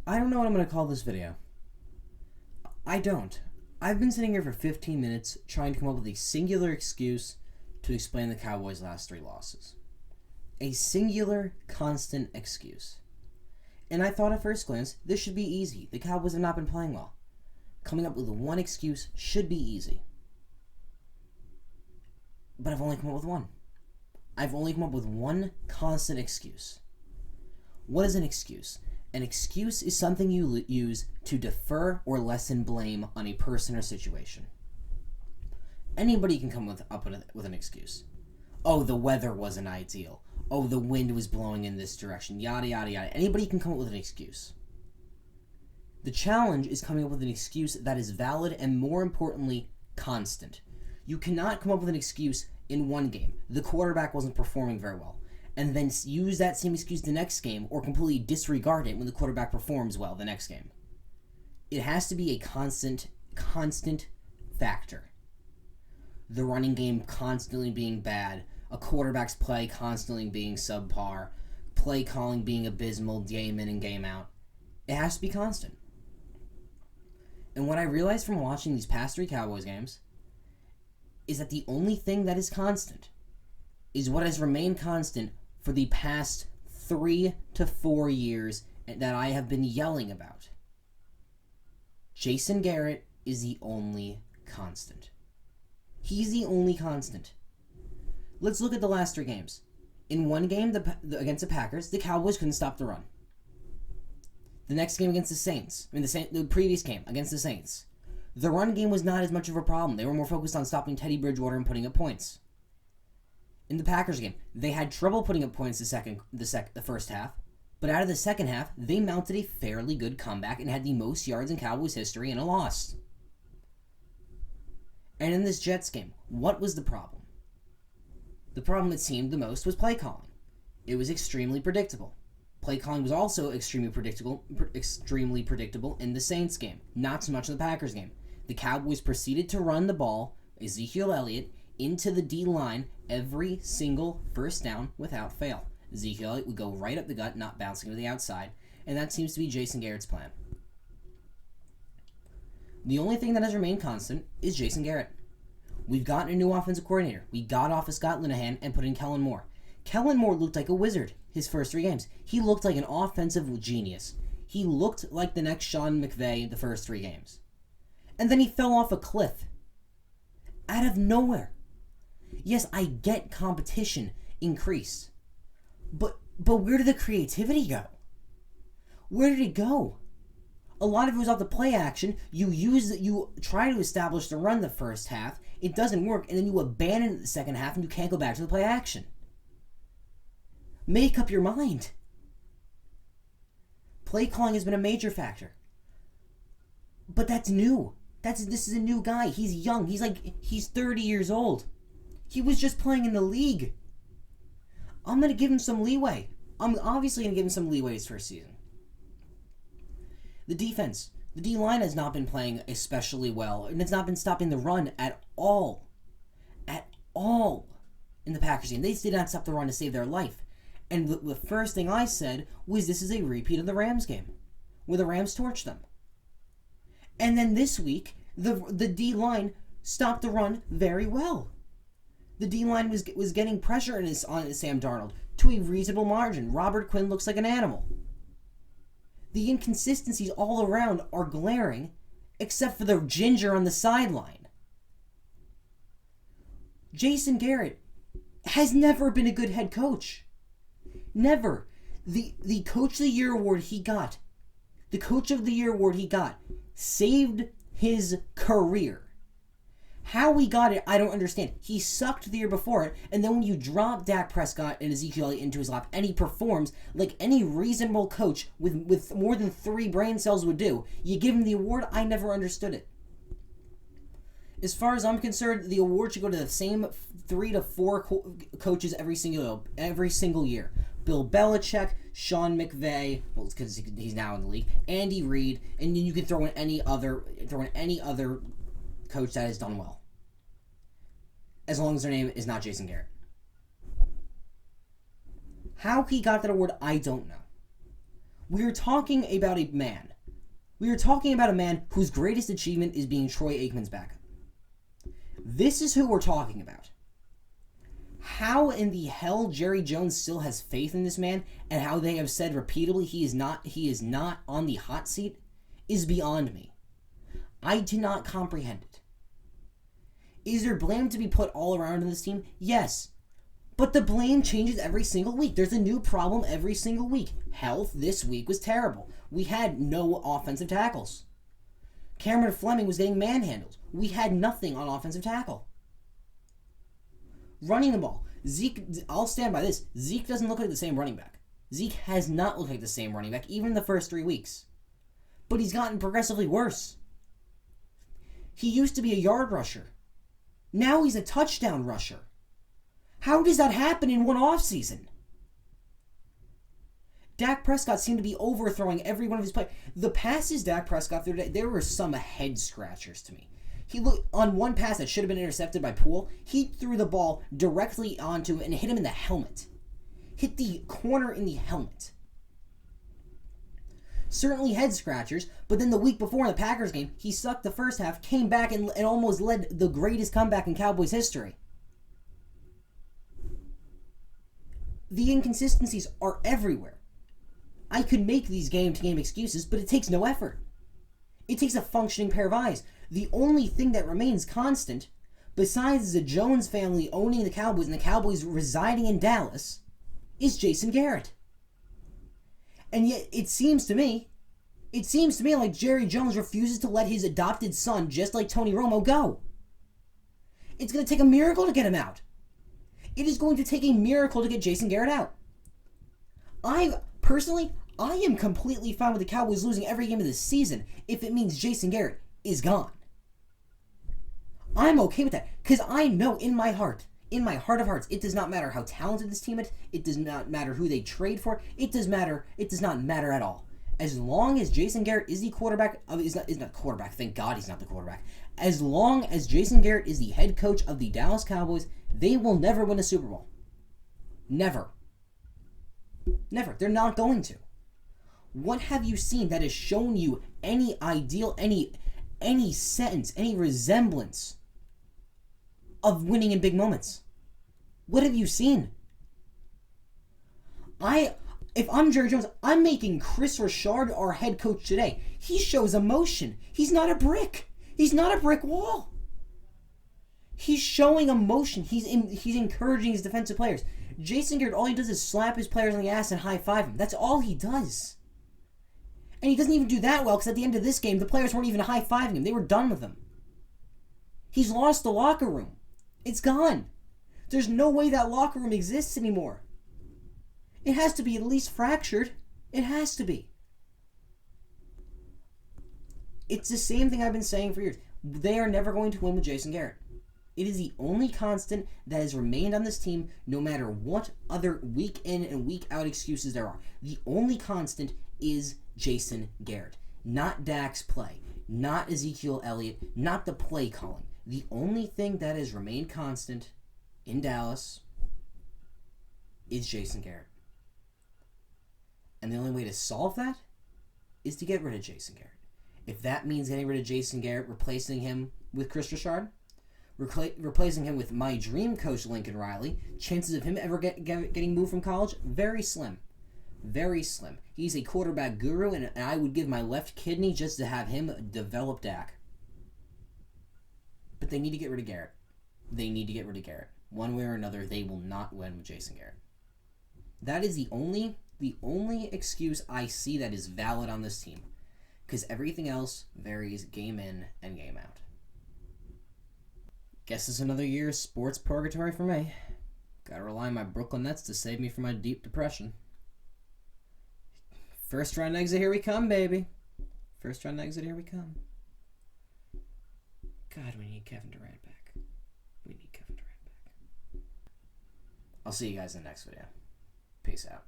I don't know what I'm going to call this video. I don't. I've been sitting here for 15 minutes trying to come up with a singular excuse to explain the Cowboys' last 3 losses. A singular, constant excuse. And I thought at first glance, this should be easy. The Cowboys have not been playing well. Coming up with one excuse should be easy. But I've only come up with one. I've only come up with one constant excuse. What is an excuse? An excuse is something you use to defer or lessen blame on a person or situation. Anybody can come up with an excuse. Oh, the weather wasn't ideal. Oh, the wind was blowing in this direction. Yada, yada, yada. Anybody can come up with an excuse. The challenge is coming up with an excuse that is valid and, more importantly, constant. You cannot come up with an excuse in one game. The quarterback wasn't performing very well, and then use that same excuse the next game or completely disregard it when the quarterback performs well the next game. It has to be a constant factor. The running game constantly being bad, a quarterback's play constantly being subpar, play calling being abysmal game in and game out. It has to be constant. And what I realized from watching these past 3 Cowboys games is that the only thing that is constant is what has remained constant for the past 3 to 4 years that I have been yelling about. Jason Garrett is the only constant. He's the only constant. Let's look at the last 3 games. In one game against the Packers, the Cowboys couldn't stop the run. The next game against the Saints, the previous game against the Saints, the run game was not as much of a problem. They were more focused on stopping Teddy Bridgewater and putting up points. In the Packers game, they had trouble putting up points the first half, but out of the second half, they mounted a fairly good comeback and had the most yards in Cowboys history in a loss. And in this Jets game, what was the problem? The problem that seemed the most was play calling. It was extremely predictable. Play calling was also extremely predictable in the Saints game, not so much in the Packers game. The Cowboys proceeded to run the ball, Ezekiel Elliott, into the D-line every single first down without fail. Ezekiel Elliott would go right up the gut, not bouncing to the outside, and that seems to be Jason Garrett's plan. The only thing that has remained constant is Jason Garrett. We've gotten a new offensive coordinator. We got off of Scott Linehan and put in Kellen Moore. Kellen Moore looked like a wizard his first 3 games. He looked like an offensive genius. He looked like the next Sean McVay the first 3 games. And then he fell off a cliff. Out of nowhere. Yes, I get competition increased. But where did the creativity go? Where did it go? A lot of it was off the play action. You try to establish the run the first half. It doesn't work, and then you abandon it the second half, and you can't go back to the play action. Make up your mind. Play calling has been a major factor. But that's new. This is a new guy. He's young. He's 30 years old. He was just playing in the league. I'm going to give him some leeway. I'm obviously going to give him some leeway his first season. The defense. The D-line has not been playing especially well, and it's not been stopping the run at all. At all. In the Packers game. They did not stop the run to save their life. And the first thing I said was this is a repeat of the Rams game, where the Rams torched them. And then this week, the D-line stopped the run very well. The D-line was getting pressure on Sam Darnold to a reasonable margin. Robert Quinn looks like an animal. The inconsistencies all around are glaring, except for the ginger on the sideline. Jason Garrett has never been a good head coach. Never. The Coach of the Year award he got, saved his career. How he got it, I don't understand. He sucked the year before it, and then when you drop Dak Prescott and Ezekiel Elliott into his lap, and he performs like any reasonable coach with more than 3 brain cells would do, you give him the award. I never understood it. As far as I'm concerned, the award should go to the same 3 to 4 coaches every single year. Bill Belichick, Sean McVay, well, it's because he's now in the league, Andy Reid, and then you can throw in any other coach that has done well. As long as their name is not Jason Garrett. How he got that award, I don't know. We are talking about a man. We are talking about a man whose greatest achievement is being Troy Aikman's backup. This is who we're talking about. How in the hell Jerry Jones still has faith in this man, and how they have said repeatedly he is not on the hot seat, is beyond me. I do not comprehend it. Is there blame to be put all around in this team? Yes. But the blame changes every single week. There's a new problem every single week. Health this week was terrible. We had no offensive tackles. Cameron Fleming was getting manhandled. We had nothing on offensive tackle. Running the ball. Zeke, I'll stand by this. Zeke doesn't look like the same running back. Zeke has not looked like the same running back, even in the first 3 weeks. But he's gotten progressively worse. He used to be a yard rusher. Now he's a touchdown rusher. How does that happen in one offseason? Dak Prescott seemed to be overthrowing every one of his plays. The passes Dak Prescott threw today, there were some head scratchers to me. He looked on one pass that should have been intercepted by Poole. He threw the ball directly onto it and hit him in the helmet. Hit the corner in the helmet. Certainly head scratchers, but then the week before in the Packers game, he sucked the first half, came back and almost led the greatest comeback in Cowboys history. The inconsistencies are everywhere. I could make these game-to-game excuses, but it takes no effort. It takes a functioning pair of eyes. The only thing that remains constant, besides the Jones family owning the Cowboys and the Cowboys residing in Dallas, is Jason Garrett. And yet, it seems to me like Jerry Jones refuses to let his adopted son, just like Tony Romo, go. It's going to take a miracle to get him out. It is going to take a miracle to get Jason Garrett out. I am completely fine with the Cowboys losing every game of this season if it means Jason Garrett is gone. I'm okay with that because I know in my heart of hearts, it does not matter how talented this team is. It does not matter who they trade for. It does not matter at all. As long as Jason Garrett is the quarterback, is not quarterback. Thank God he's not the quarterback. As long as Jason Garrett is the head coach of the Dallas Cowboys, they will never win a Super Bowl. Never. Never. They're not going to. What have you seen that has shown you any ideal, any sense, any resemblance of winning in big moments? What have you seen? If I'm Jerry Jones, I'm making Chris Richard our head coach today. He shows emotion. He's not a brick. He's not a brick wall. He's showing emotion. He's encouraging his defensive players. Jason Garrett, all he does is slap his players on the ass and high-five them. That's all he does. And he doesn't even do that well because at the end of this game, the players weren't even high-fiving him. They were done with him. He's lost the locker room. It's gone. There's no way that locker room exists anymore. It has to be at least fractured. It has to be. It's the same thing I've been saying for years. They are never going to win with Jason Garrett. It is the only constant that has remained on this team no matter what other week in and week out excuses there are. The only constant is Jason Garrett. Not Dak's play. Not Ezekiel Elliott. Not the play calling. The only thing that has remained constant in Dallas is Jason Garrett. And the only way to solve that is to get rid of Jason Garrett. If that means getting rid of Jason Garrett, replacing him with Chris Richard, replacing him with my dream coach, Lincoln Riley, chances of him ever getting moved from college, very slim. Very slim. He's a quarterback guru, and I would give my left kidney just to have him develop Dak. But they need to get rid of Garrett. They need to get rid of Garrett. One way or another, they will not win with Jason Garrett. That is the only excuse I see that is valid on this team. Because everything else varies game in and game out. Guess it's another year of sports purgatory for me. Gotta rely on my Brooklyn Nets to save me from my deep depression. First round exit, here we come, baby. First round exit, here we come. God, we need Kevin Durant back. We need Kevin Durant back. I'll see you guys in the next video. Peace out.